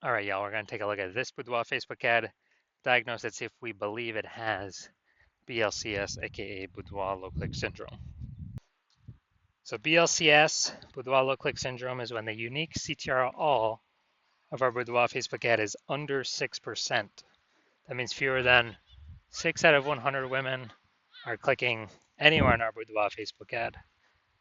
All right, y'all, we're going to take a look at this Boudoir Facebook ad, diagnose it, see if we believe it has BLCS, aka Boudoir low click syndrome. So BLCS, Boudoir low click syndrome, is when the unique CTR all of our Boudoir Facebook ad is under 6%. That means fewer than 6 out of 100 women are clicking anywhere on our Boudoir Facebook ad.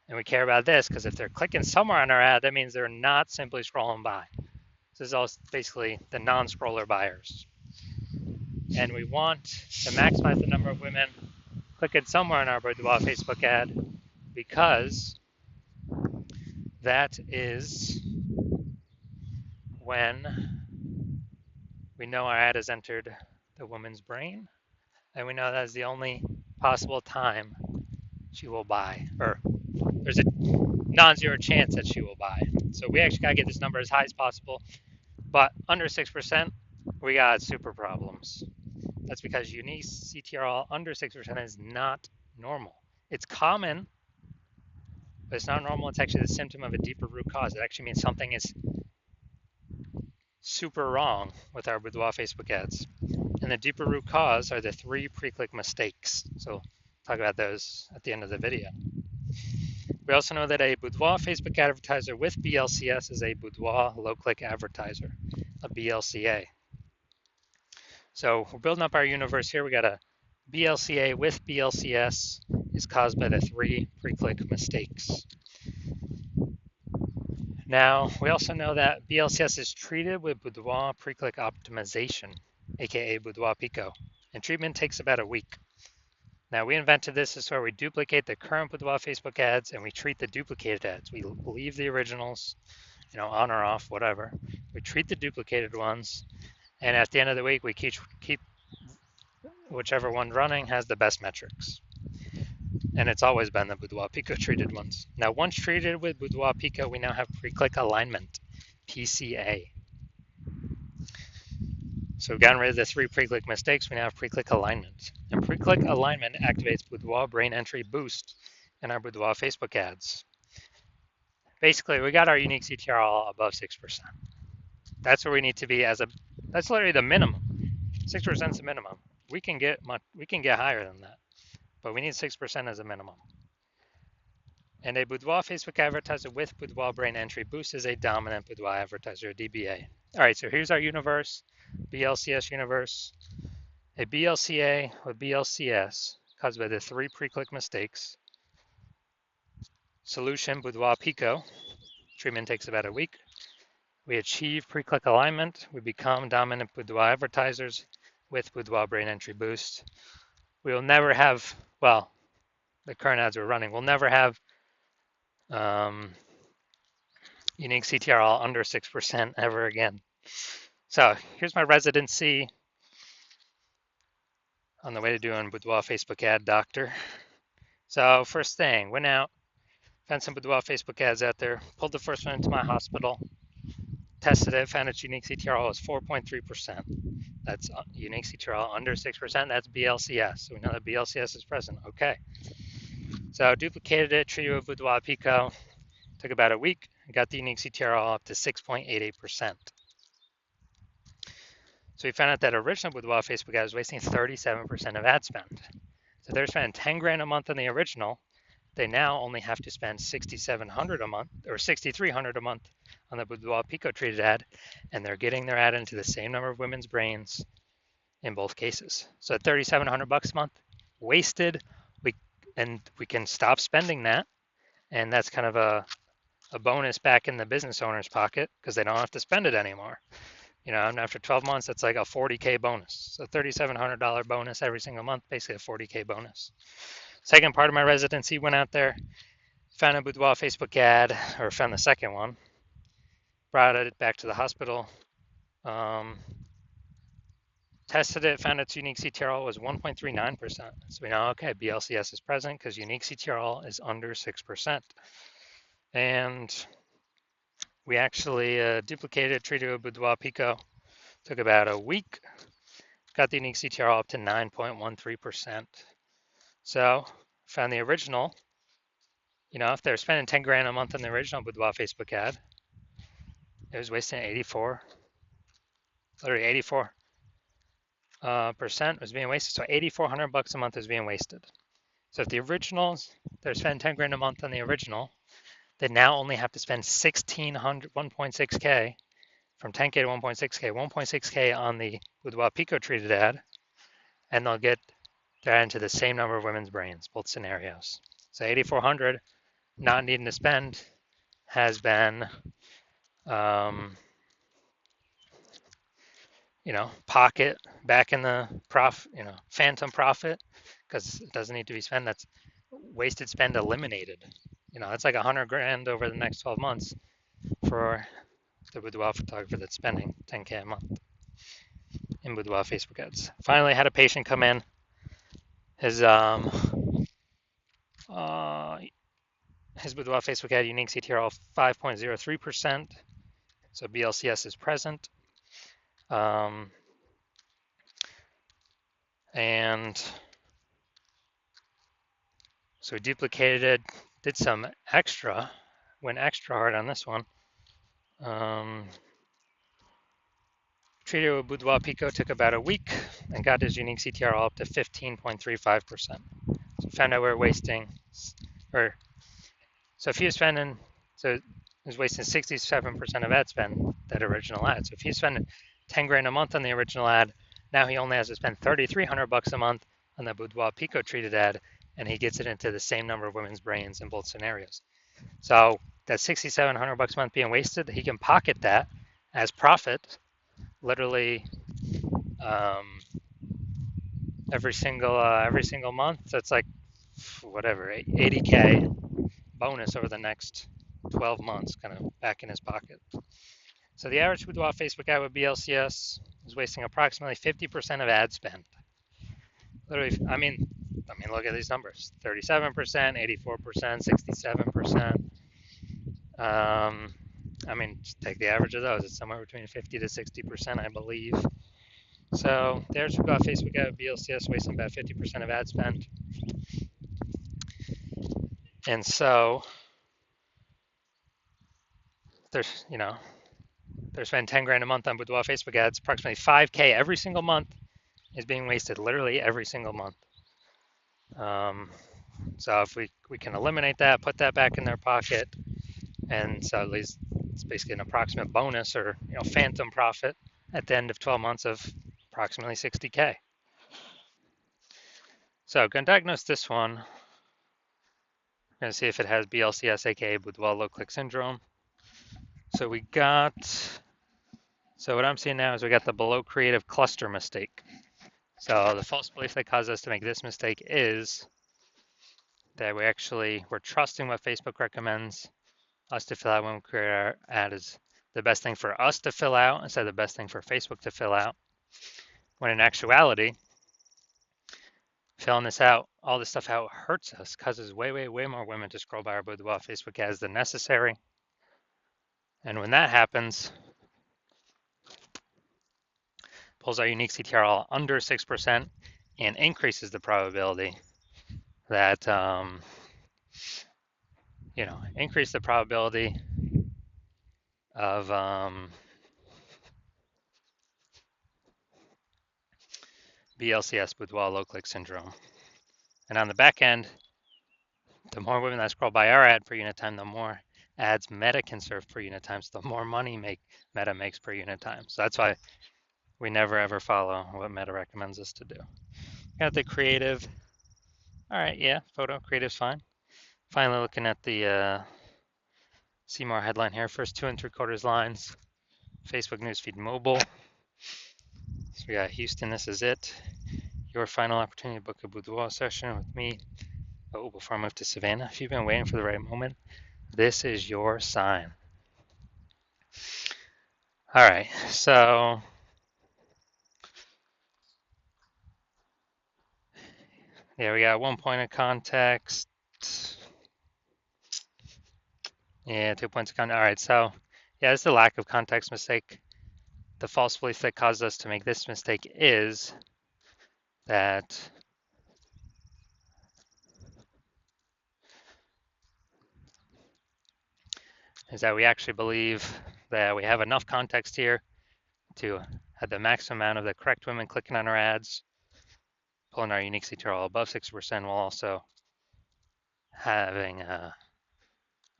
And we care about this because if they're clicking somewhere on our ad, that means they're not simply scrolling by. This is all basically the non-scroller buyers. And we want to maximize the number of women clicking somewhere on our Boudoir Facebook ad because that is when we know our ad has entered the woman's brain, and we know that is the only possible time she will buy, or there's a non-zero chance that she will buy. So we actually got to get this number as high as possible, but under 6%, we got super problems. That's because unique CTRL under 6% is not normal. It's common, but it's not normal. It's actually the symptom of a deeper root cause. It actually means something is super wrong with our Boudoir Facebook ads. And the deeper root cause are the 3 pre-click mistakes. So talk about those at the end of the video. We also know that a Boudoir Facebook advertiser with BLCS is a Boudoir low-click advertiser, a BLCA. So we're building up our universe here. We got a BLCA with BLCS is caused by the 3 pre-click mistakes. Now, we also know that BLCS is treated with Boudoir pre-click optimization, aka Boudoir Pico, and treatment takes about a week. Now, we invented this is where we duplicate the current Boudoir Facebook ads and we treat the duplicated ads. We leave the originals, on or off, whatever. We treat the duplicated ones, and at the end of the week, we keep whichever one running has the best metrics. And it's always been the Boudoir Pico treated ones. Now, once treated with Boudoir Pico, we now have pre-click alignment, PCA. So we've gotten rid of the 3 pre-click mistakes. We now have pre-click alignment. And pre-click alignment activates Boudoir brain entry boost in our Boudoir Facebook ads. Basically, we got our unique CTR all above 6%. That's where we need to be that's literally the minimum. 6% is the minimum. We can get higher than that, but we need 6% as a minimum. And a Boudoir Facebook advertiser with Boudoir brain entry boost is a dominant Boudoir advertiser, DBA. All right, so here's our universe, BLCS universe. A BLCA with BLCS caused by the 3 pre-click mistakes. Solution, Boudoir Pico. Treatment takes about a week. We achieve pre-click alignment. We become dominant Boudoir advertisers with Boudoir brain entry boost. We will never have, well, the current ads we're running will never have unique CTR all under 6% ever again. So here's my residency on the way to doing Boudoir Facebook ad doctor. So first thing, went out, found some Boudoir Facebook ads out there, pulled the first one into my hospital, tested it, found its unique CTRL was 4.3%. That's unique CTRL under 6%, that's BLCS. So we know that BLCS is present, okay. So duplicated it, treated with Boudoir Pico, took about a week, got the unique CTRL up to 6.88%. So we found out that original Boudoir Facebook ad was wasting 37% of ad spend. So they're spending 10 grand a month on the original. They now only have to spend 6,700 a month or 6,300 a month on the Boudoir Pico treated ad, and they're getting their ad into the same number of women's brains in both cases. So at 3,700 bucks a month, wasted. We can stop spending that, and that's kind of a bonus back in the business owner's pocket because they don't have to spend it anymore. And after 12 months, that's like a 40K bonus. So $3,700 bonus every single month, basically a 40K bonus. Second part of my residency, went out there, found a Boudoir Facebook ad, or found the second one, brought it back to the hospital, tested it, found its unique CTRL was 1.39%. So we know, okay, BLCS is present because unique CTRL is under 6%. And we actually duplicated, treated with Boudoir Pico. Took about a week. Got the unique CTRL up to 9.13%. So found the original. If they're spending 10 grand a month on the original Boudoir Facebook ad, it was wasting 84 literally 84% was being wasted. So $8,400 a month is being wasted. So if the originals, they're spending 10 grand a month on the original, they now only have to spend 1,600, 1.6K from 10K to 1.6K, 1.6K on the Boudoir Pico treated ad, and they'll get that into the same number of women's brains, both scenarios. So 8,400 not needing to spend has been, pocket back in the phantom profit, because it doesn't need to be spent. That's wasted spend eliminated. That's like 100 grand over the next 12 months for the boudoir photographer that's spending 10K a month in boudoir Facebook ads. Finally, had a patient come in. His boudoir Facebook ad unique CTR 5.03%. So BLCS is present. And so we duplicated it, did some extra, went extra hard on this one. Treated with Boudoir Pico, took about a week, and got his unique CTR all up to 15.35%. So found out we were wasting, so if he was spending, so he was wasting 67% of ad spend, that original ad. So if he's spending 10 grand a month on the original ad, now he only has to spend $3,300 a month on the Boudoir Pico treated ad, and he gets it into the same number of women's brains in both scenarios. So that $6,700 a month being wasted, he can pocket that as profit, literally every single month. So it's like whatever, 80K bonus over the next 12 months, kind of back in his pocket. So the average Boudoir Facebook ad with BLCS is wasting approximately 50% of ad spend. Literally, I mean, look at these numbers: 37%, 84%, 67%. Just take the average of those. It's somewhere between 50 to 60%, I believe. So there's Boudoir Facebook ad with BLCS wasting about 50% of ad spend. And so there's, they're spending 10 grand a month on Boudoir Facebook ads. Approximately 5K every single month is being wasted, literally every single month. So if we can eliminate that, put that back in their pocket, and so at least it's basically an approximate bonus or phantom profit at the end of 12 months of approximately 60K. So going to diagnose this one. We're going to see if it has BLCS, aka Boudoir low click syndrome. So what I'm seeing now is we got the below creative cluster mistake. So the false belief that caused us to make this mistake is that we're trusting what Facebook recommends us to fill out when we create our ad is the best thing for us to fill out instead of the best thing for Facebook to fill out. When in actuality, filling all this stuff out hurts us, causes way, way, way more women to scroll by our Boudoir Facebook ads than necessary. And when that happens, pulls our unique CTR under 6% and increases the probability that, increase the probability of BLCS, Boudoir low click syndrome. And on the back end, the more women that scroll by our ad per unit time, the more ads Meta can serve per unit time, so the more money Meta makes per unit time. So that's why we never ever follow what Meta recommends us to do. Got the creative. All right, yeah, photo creative's fine. Finally, looking at the see more headline here. First 2 3/4 lines. Facebook newsfeed mobile. So we got Houston. This is it. Your final opportunity to book a boudoir session with me. Oh, before I move to Savannah, if you've been waiting for the right moment, this is your sign. All right, so yeah, we got 1 point of context. Yeah, 2 points of context. All right, so yeah, it's the lack of context mistake. The false belief that caused us to make this mistake is that we actually believe that we have enough context here to have the maximum amount of the correct women clicking on our ads, pulling our unique CTRL above 6%, while also having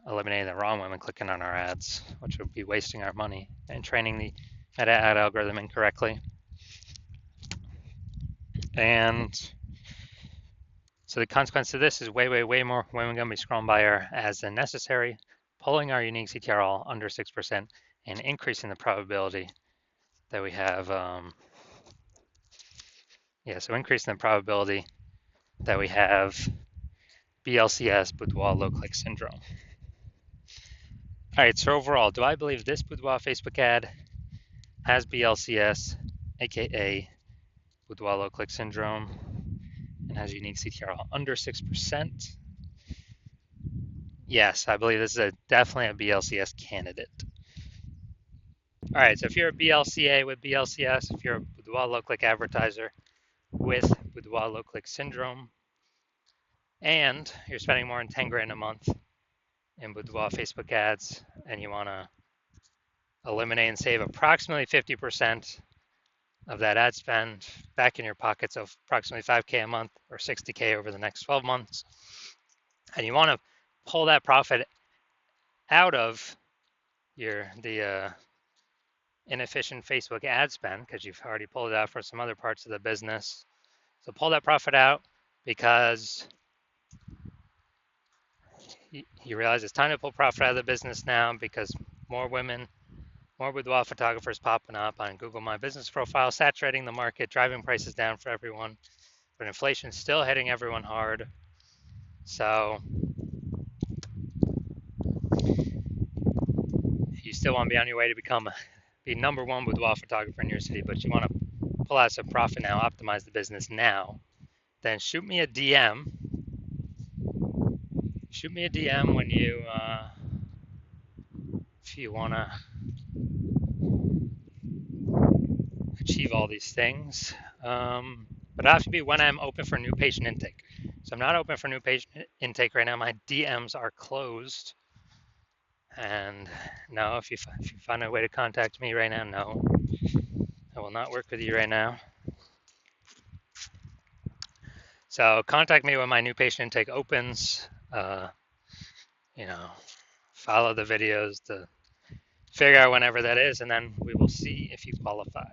eliminating the wrong women clicking on our ads, which would be wasting our money, and training the meta ad algorithm incorrectly. And so the consequence of this is way more women going to be scrolling by our ads than necessary, pulling our unique CTRL under 6%, and increasing the probability that we have, so increasing the probability that we have BLCS, Boudoir low click syndrome. All right, so overall, do I believe this Boudoir Facebook ad has BLCS, aka Boudoir low click syndrome, and has unique CTRL under 6%? Yes, I believe this is definitely a BLCS candidate. All right, so if you're a BLCA with BLCS, if you're a Boudoir low click advertiser with Boudoir low click syndrome, and you're spending more than 10 grand a month in Boudoir Facebook ads, and you want to eliminate and save approximately 50% of that ad spend back in your pockets of approximately 5K a month or 60K over the next 12 months, and you want to pull that profit out of the inefficient Facebook ad spend because you've already pulled it out for some other parts of the business. So pull that profit out because you realize it's time to pull profit out of the business now because more women, more boudoir photographers popping up on Google My Business profile, saturating the market, driving prices down for everyone, but inflation's still hitting everyone hard. So you still want to be on your way to be number one boudoir photographer in your city, but you want to pull out some profit now, optimize the business now, then shoot me a DM. Shoot me a DM when you, if you want to achieve all these things. But it has to be when I'm open for new patient intake. So I'm not open for new patient intake right now. My DMs are closed. And no, if you find a way to contact me right now, no, I will not work with you right now. So contact me when my new patient intake opens. Follow the videos to figure out whenever that is, and then we will see if you qualify.